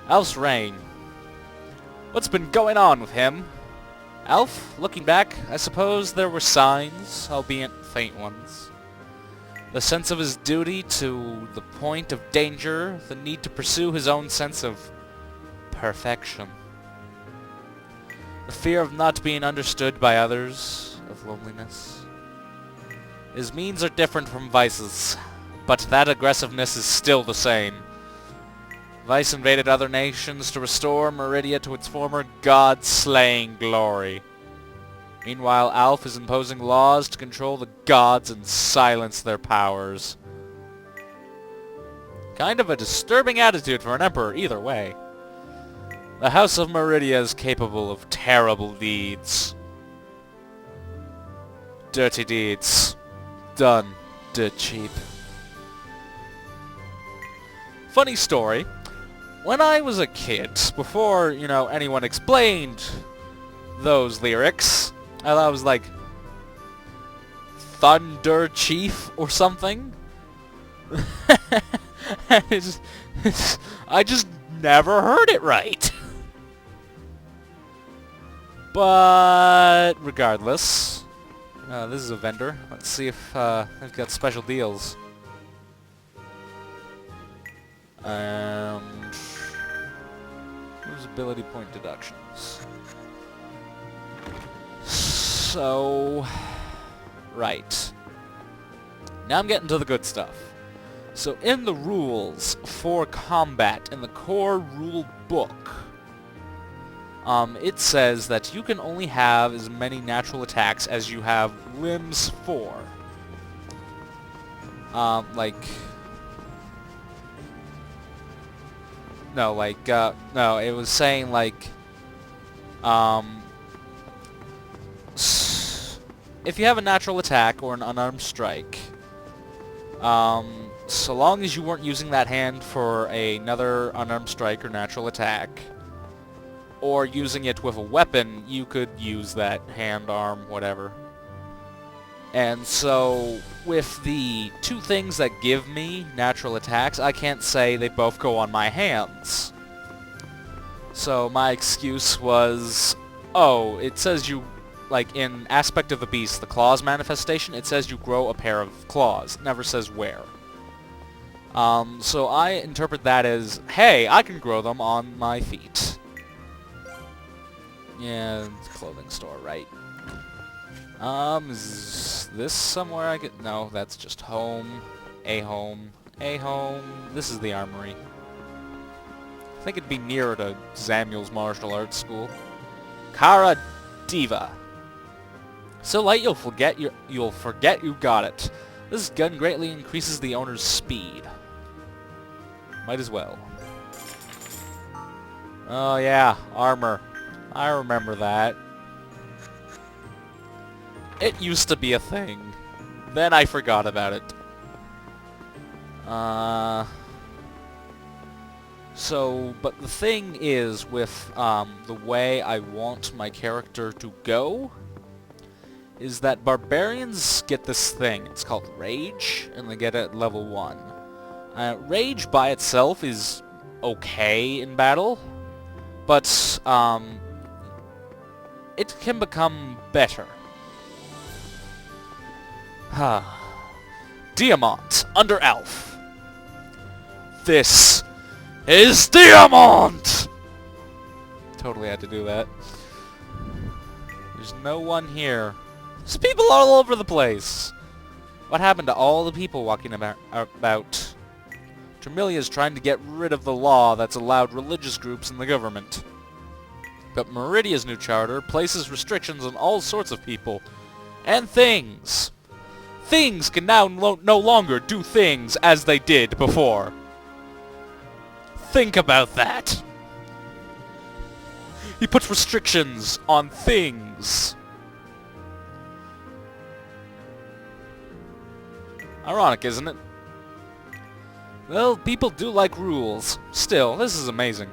Alf's reign. What's been going on with him? Alf, looking back, I suppose there were signs, albeit faint ones. The sense of his duty to the point of danger, the need to pursue his own sense of perfection. The fear of not being understood by others, of loneliness. His means are different from Vice's, but that aggressiveness is still the same. Vice invaded other nations to restore Meridia to its former god-slaying glory. Meanwhile, Alf is imposing laws to control the gods and silence their powers. Kind of a disturbing attitude for an emperor, either way. The House of Meridia is capable of terrible deeds. Dirty deeds. Done dirt cheap. Funny story. When I was a kid, before, anyone explained those lyrics, I thought it was like Thunder Chief or something. I just never heard it right. But regardless, this is a vendor. Let's see if they've got special deals. And where's ability point deductions? So, right. Now I'm getting to the good stuff. So in the rules for combat, in the core rule book, it says that you can only have as many natural attacks as you have limbs for. No, it was saying, if you have a natural attack or an unarmed strike, so long as you weren't using that hand for another unarmed strike or natural attack, or using it with a weapon, you could use that hand, arm, whatever. And so, with the two things that give me natural attacks, I can't say they both go on my hands. So my excuse was, oh, it says you, in Aspect of the Beast, the claws manifestation, it says you grow a pair of claws. It never says where. So I interpret that as, hey, I can grow them on my feet. Yeah, it's a clothing store, right? Is this somewhere I could... No, that's just home. A home. A home. This is the armory. I think it'd be nearer to Samuel's martial arts school. Kara Diva. So light you'll forget you got it. This gun greatly increases the owner's speed. Might as well. Oh yeah, armor. I remember that. It used to be a thing. Then I forgot about it. But the thing is, with the way I want my character to go, is that barbarians get this thing. It's called Rage, and they get it at level 1. Rage by itself is okay in battle, but it can become better. Diamant, under Alf. This is Diamant! Totally had to do that. There's no one here. There's people all over the place. What happened to all the people walking about? Tremelia's trying to get rid of the law that's allowed religious groups in the government. But Meridia's new charter places restrictions on all sorts of people and things. Things can now no longer do things as they did before. Think about that. He puts restrictions on things. Ironic, isn't it? Well, people do like rules. Still, this is amazing.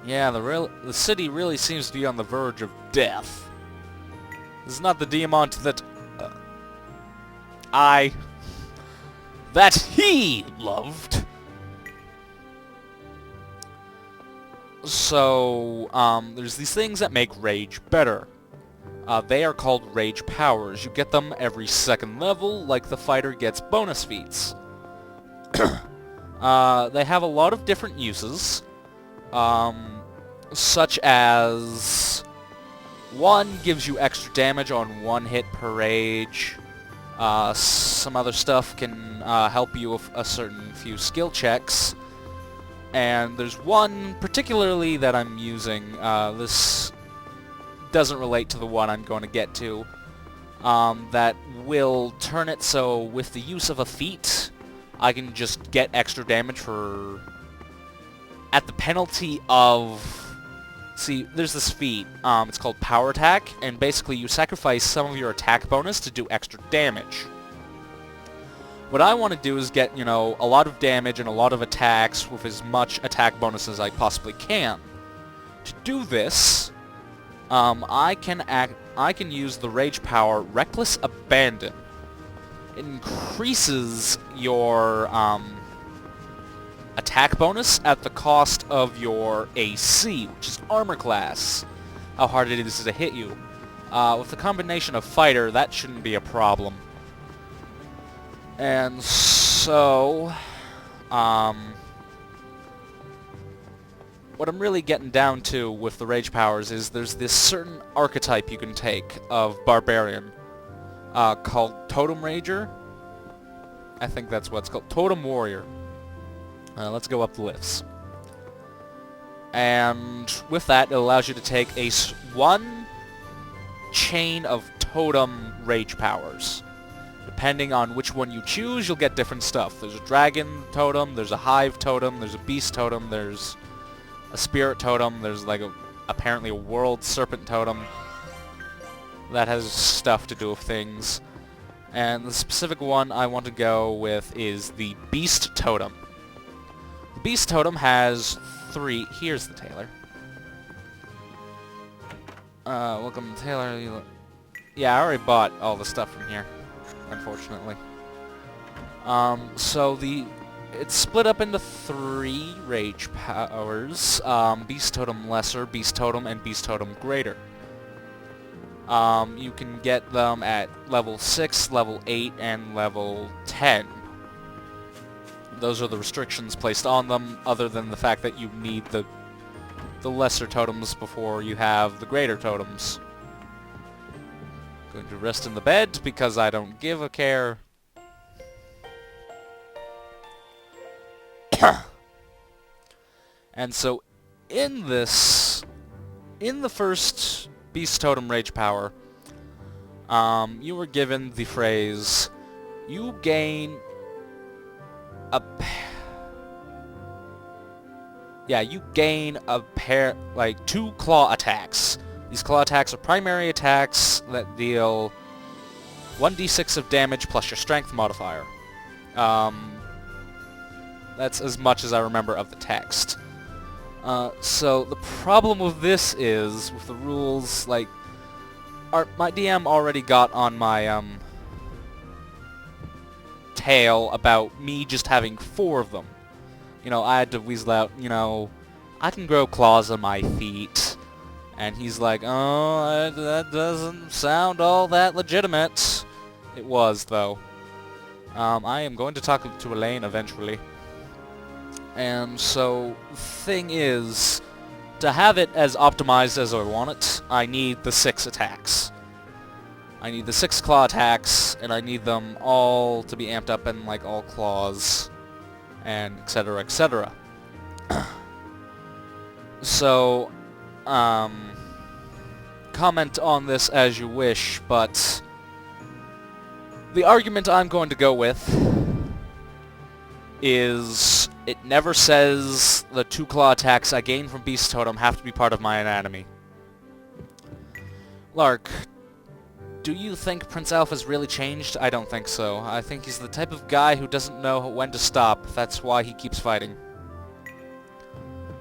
Yeah, the city really seems to be on the verge of death. This is not the Diamant that... that he loved. So, there's these things that make rage better. They are called rage powers. You get them every second level, like the fighter gets bonus feats. They have a lot of different uses, such as one gives you extra damage on one hit per rage. Some other stuff can help you with a certain few skill checks. And there's one particularly that I'm using. This doesn't relate to the one I'm going to get to. That will turn it so with the use of a feat, I can just get extra damage for... at the penalty of... See, there's this feat. It's called Power Attack, and basically you sacrifice some of your attack bonus to do extra damage. What I want to do is get, you know, a lot of damage and a lot of attacks with as much attack bonus as I possibly can. To do this, I can use the rage power Reckless Abandon. It increases your attack bonus at the cost of your AC, which is armor class, how hard it is to hit you. With the combination of fighter, that shouldn't be a problem. And so, what I'm really getting down to with the rage powers is there's this certain archetype you can take of Barbarian, called Totem Rager. I think that's what it's called. Totem Warrior. Let's go up the lifts. And with that, it allows you to take one chain of totem rage powers. Depending on which one you choose, you'll get different stuff. There's a dragon totem, there's a hive totem, there's a beast totem, there's a spirit totem, there's like apparently a world serpent totem that has stuff to do with things. And the specific one I want to go with is the beast totem. The beast totem has 3... Here's the tailor. Welcome, tailor. Yeah, I already bought all the stuff from here, unfortunately. So it's split up into 3 rage powers. Beast Totem Lesser, Beast Totem, and Beast Totem Greater. You can get them at level 6, level 8, and level 10. Those are the restrictions placed on them, other than the fact that you need the lesser totems before you have the greater totems. Going to rest in the bed because I don't give a care. And so in the first Beast Totem Rage Power, you were given the phrase, you gain a pair, like 2 claw attacks. These claw attacks are primary attacks that deal 1d6 of damage plus your strength modifier. That's as much as I remember of the text. So the problem with this is, with the rules, like, my DM already got on my tail about me just having 4 of them. You know, I had to weasel out, you know, I can grow claws on my feet. And he's like, oh, that doesn't sound all that legitimate. It was, though. I am going to talk to Elaine eventually. And so, the thing is, to have it as optimized as I want it, I need the 6 attacks. I need the 6 claw attacks, and I need them all to be amped up in, like, all claws, and etc., etc. So, comment on this as you wish, but the argument I'm going to go with is it never says the 2 claw attacks I gain from Beast Totem have to be part of my anatomy. Lark, do you think Prince Alpha has really changed? I don't think so. I think he's the type of guy who doesn't know when to stop. That's why he keeps fighting.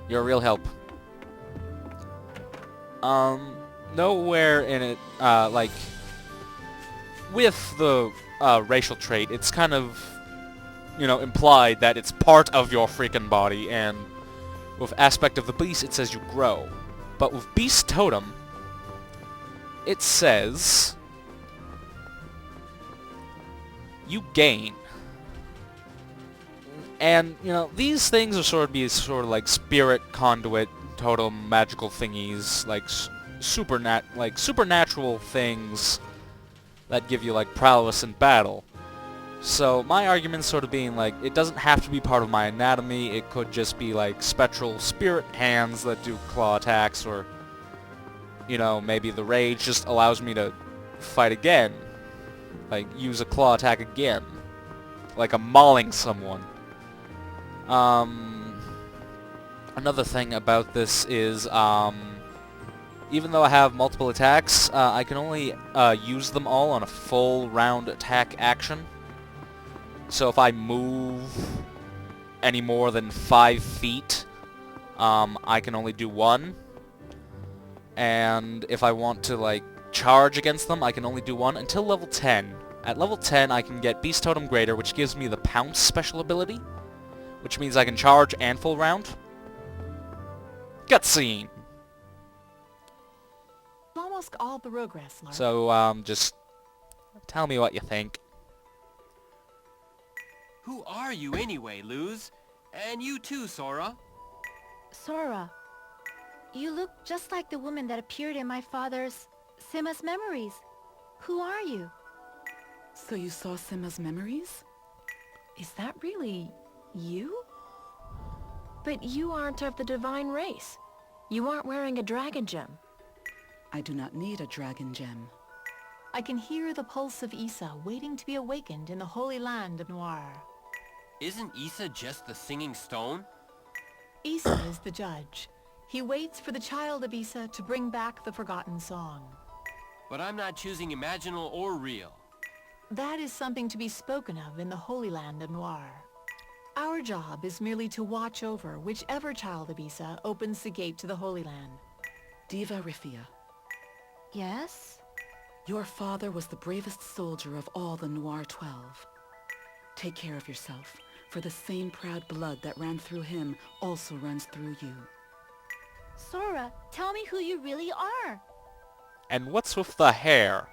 You're a real help. Nowhere in it, like, with the racial trait, it's kind of, you know, implied that it's part of your freaking body, and With Aspect of the Beast, it says you grow. But with Beast Totem, it says you gain. And, you know, these things are sort of like spirit conduit totem magical thingies, like supernatural things that give you like prowess in battle. So my argument sort of being like, it doesn't have to be part of my anatomy, it could just be like spectral spirit hands that do claw attacks, or, you know, maybe the rage just allows me to fight again. Like, use a claw attack again. Like I'm mauling someone. Another thing about this is, even though I have multiple attacks, I can only use them all on a full round attack action. So if I move any more than 5 feet, I can only do one. And if I want to, like, charge against them, I can only do one until level 10. At level 10, I can get Beast Totem Greater, which gives me the Pounce special ability, which means I can charge and full round. Cutscene! Almost all progress, Lark. So, just tell me what you think. Who are you anyway, Luz? And you too, Sora. Sora, you look just like the woman that appeared in my father's Simma's memories. Who are you? So you saw Simma's memories? Is that really you? But you aren't of the divine race. You aren't wearing a dragon gem. I do not need a dragon gem. I can hear the pulse of Issa waiting to be awakened in the holy land of Noir. Isn't Issa just the singing stone? Issa is the judge. He waits for the child of Issa to bring back the forgotten song. But I'm not choosing imaginal or real. That is something to be spoken of in the holy land of Noir. Our job is merely to watch over whichever child of Issa opens the gate to the Holy Land. Diva Rifia, Yes? your father was the bravest soldier of all the Noir 12. Take care of yourself, for the same proud blood that ran through him also runs through you. Sora, tell me who you really are. And what's with the hair?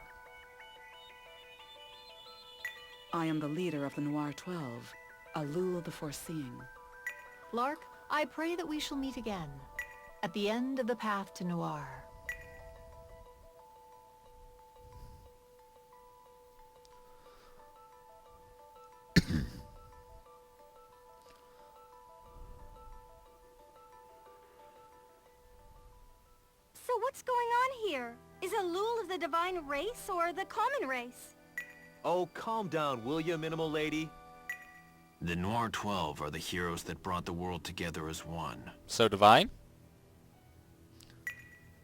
I am the leader of the Noir 12, Alul the Foreseeing. Lark, I pray that we shall meet again, at the end of the path to Noir. So what's going on here? Is Alul of the divine race or the common race? Oh, calm down, will ya, Minimal Lady? The Noir 12 are the heroes that brought the world together as one. So divine?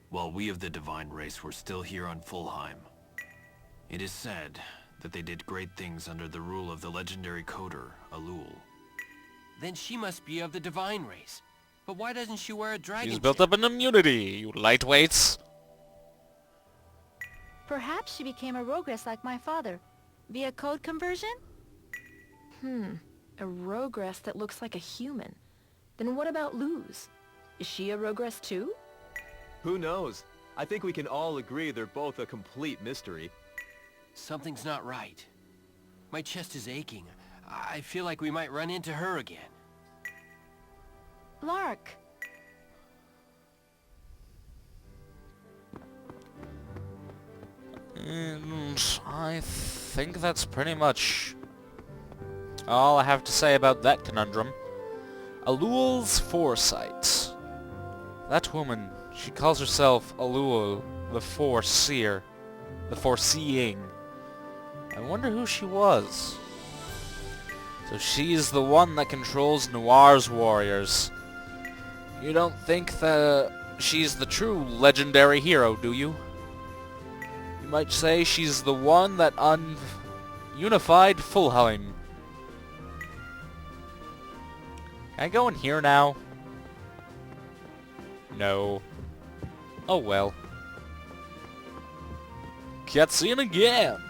While we of the divine race were still here on Fulheim. It is said that they did great things under the rule of the legendary coder, Alul. Then she must be of the divine race. But why doesn't she wear a dragon She's built gem? up an immunity, you lightweights. Perhaps she became a Rogress like my father, via code conversion? A Rogress that looks like a human. Then what about Luz? Is she a Rogress too? Who knows? I think we can all agree they're both a complete mystery. Something's not right. My chest is aching. I feel like we might run into her again. Lark! And I think that's pretty much all I have to say about that conundrum. Alul's foresight. That woman, she calls herself Alul, the Foreseer, the Foreseeing. I wonder who she was. So she's the one that controls Noir's warriors. You don't think that she's the true legendary hero, do you? You might say she's the one that unified Fulheim. Can I go in here now? No. Oh well. Cutscene again!